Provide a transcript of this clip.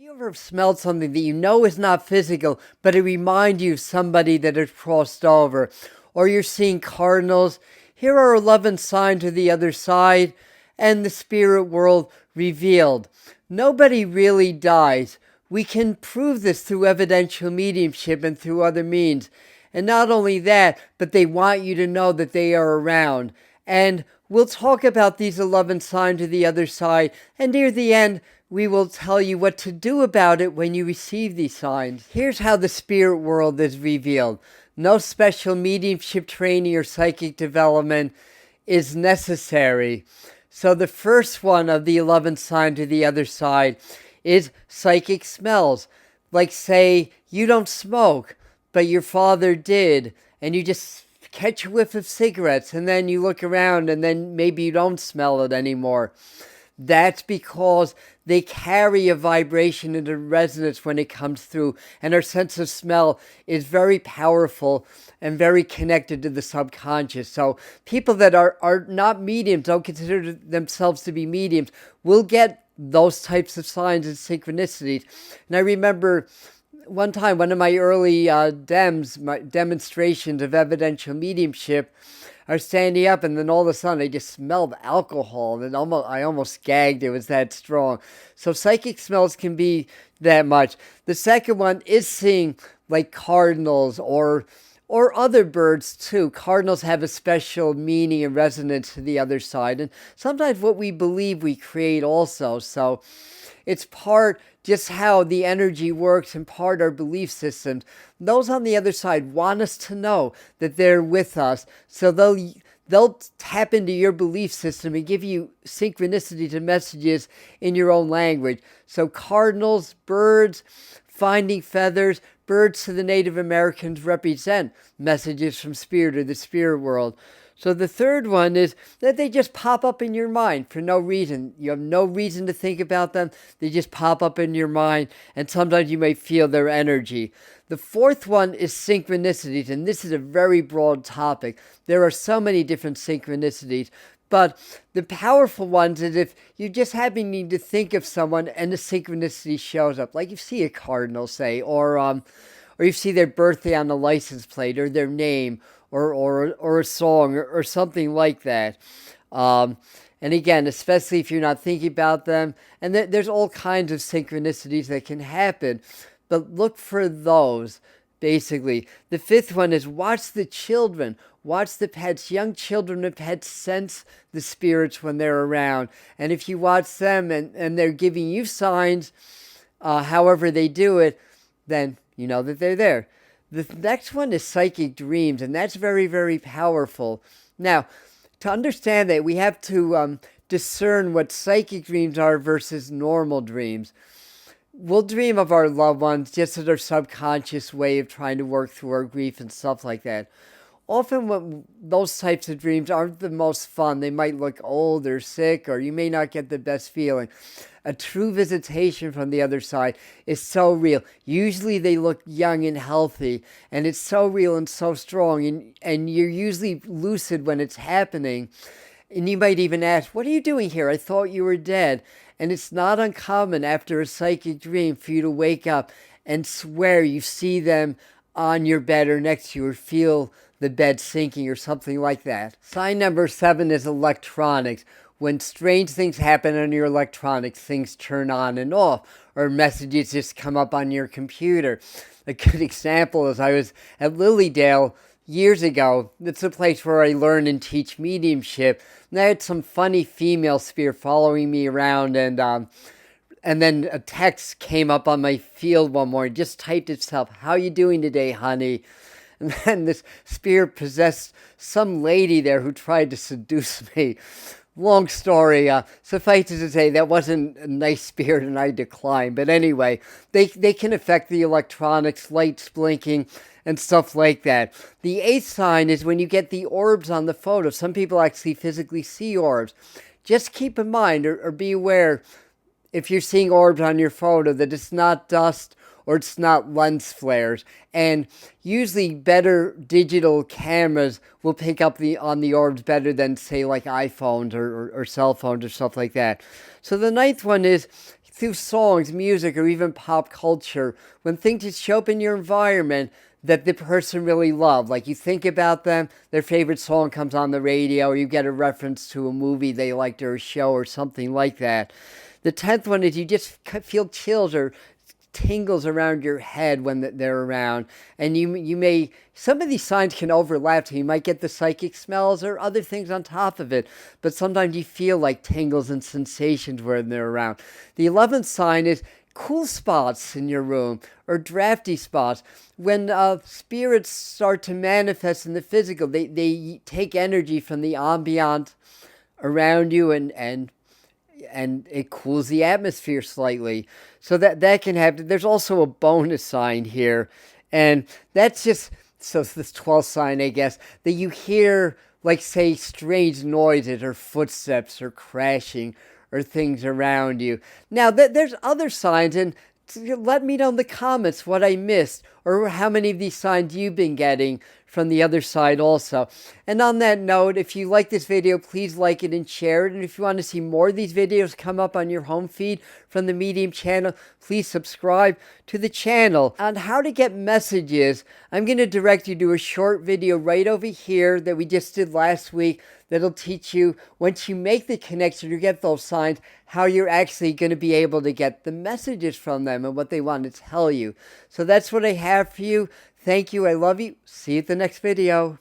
you ever smelled something that you know is not physical, but it reminds you of somebody that has crossed over? Or you're seeing cardinals. Here are 11 signs of the other side and the spirit world revealed. Nobody really dies. We can prove this through evidential mediumship and through other means. And not only that, but they want you to know that they are around. And we'll talk about these 11 signs of the other side, and near the end, we will tell you what to do about it when you receive these signs. Here's how the spirit world is revealed. No special mediumship training or psychic development is necessary. So the first one of the 11 signs of the other side is psychic smells. Like, say, you don't smoke, but your father did, and you just catch a whiff of cigarettes, and then you look around, and then maybe you don't smell it anymore. That's because they carry a vibration and a resonance when it comes through, and our sense of smell is very powerful and very connected to the subconscious. So people that are not mediums, don't consider themselves to be mediums, will get those types of signs and synchronicities. And I remember one time, one of my early my demonstrations of evidential mediumship, I was standing up, and then all of a sudden I just smelled alcohol, and I almost gagged. It was that strong. So psychic smells can be that much. The second one is seeing like cardinals or other birds too. Cardinals have a special meaning and resonance to the other side, and sometimes what we believe we create also. So it's part just how the energy works and part our belief systems. Those on the other side want us to know that they're with us, so they'll tap into your belief system and give you synchronicity to messages in your own language. So cardinals, birds, finding feathers, birds to the Native Americans represent messages from spirit or the spirit world. So the third one is that they just pop up in your mind for no reason. You have no reason to think about them. They just pop up in your mind, and sometimes you may feel their energy. The fourth one is synchronicities, and this is a very broad topic. There are so many different synchronicities, but the powerful ones is if you just happen to think of someone and the synchronicity shows up. Like you see a cardinal, say, or you see their birthday on the license plate, or their name, or a song, or something like that. And again, especially if you're not thinking about them, and there's all kinds of synchronicities that can happen, but look for those, basically. The fifth one is watch the children, watch the pets. Young children and pets sense the spirits when they're around, and if you watch them and they're giving you signs, however they do it, then you know that they're there. The next one is psychic dreams, and that's very, very powerful. Now, to understand that, we have to discern what psychic dreams are versus normal dreams. We'll dream of our loved ones just as our subconscious way of trying to work through our grief and stuff like that. Often when those types of dreams aren't the most fun. They might look old or sick, or you may not get the best feeling. A true visitation from the other side is so real. Usually they look young and healthy, and it's so real and so strong, and you're usually lucid when it's happening. And you might even ask, what are you doing here? I thought you were dead. And it's not uncommon after a psychic dream for you to wake up and swear you see them on your bed or next to you, or feel the bed sinking or something like that. Sign number 7 is electronics. When strange things happen on your electronics, things turn on and off, or messages just come up on your computer. A good example is I was at Lilydale years ago. It's a place where I learn and teach mediumship. And I had some funny female spirit following me around, and then a text came up on my field one morning, just typed itself, "How you doing today, honey?" And then this spirit possessed some lady there who tried to seduce me. Long story, suffice it to say, that wasn't a nice spirit, and I declined. But anyway, they can affect the electronics, lights blinking, and stuff like that. The 8th sign is when you get the orbs on the photo. Some people actually physically see orbs. Just keep in mind, or be aware, if you're seeing orbs on your photo, that it's not dust or it's not lens flares. And usually better digital cameras will pick up on the orbs better than, say, like iPhones or cell phones or stuff like that. So the 9th one is through songs, music, or even pop culture, when things just show up in your environment that the person really loved. Like you think about them, their favorite song comes on the radio, or you get a reference to a movie they liked or a show or something like that. The 10th one is you just feel chills or tingles around your head when they're around, and you may, some of these signs can overlap, so you might get the psychic smells or other things on top of it, but sometimes you feel like tingles and sensations when they're around. The 11th sign is cool spots in your room or drafty spots. When spirits start to manifest in the physical, they take energy from the ambient around you, and it cools the atmosphere slightly. So that can happen. There's also a bonus sign here, and that's just, so this 12th sign, I guess, that you hear, like, say, strange noises or footsteps or crashing or things around you. Now, there's other signs, and let me know in the comments what I missed or how many of these signs you've been getting from the other side also. And on that note, if you like this video, please like it and share it. And if you want to see more of these videos come up on your home feed from the Medium channel, please subscribe to the channel. On how to get messages, I'm going to direct you to a short video right over here that we just did last week that'll teach you, once you make the connection, you get those signs, how you're actually going to be able to get the messages from them and what they want to tell you. So that's what I have for you. Thank you. I love you. See you at the next video.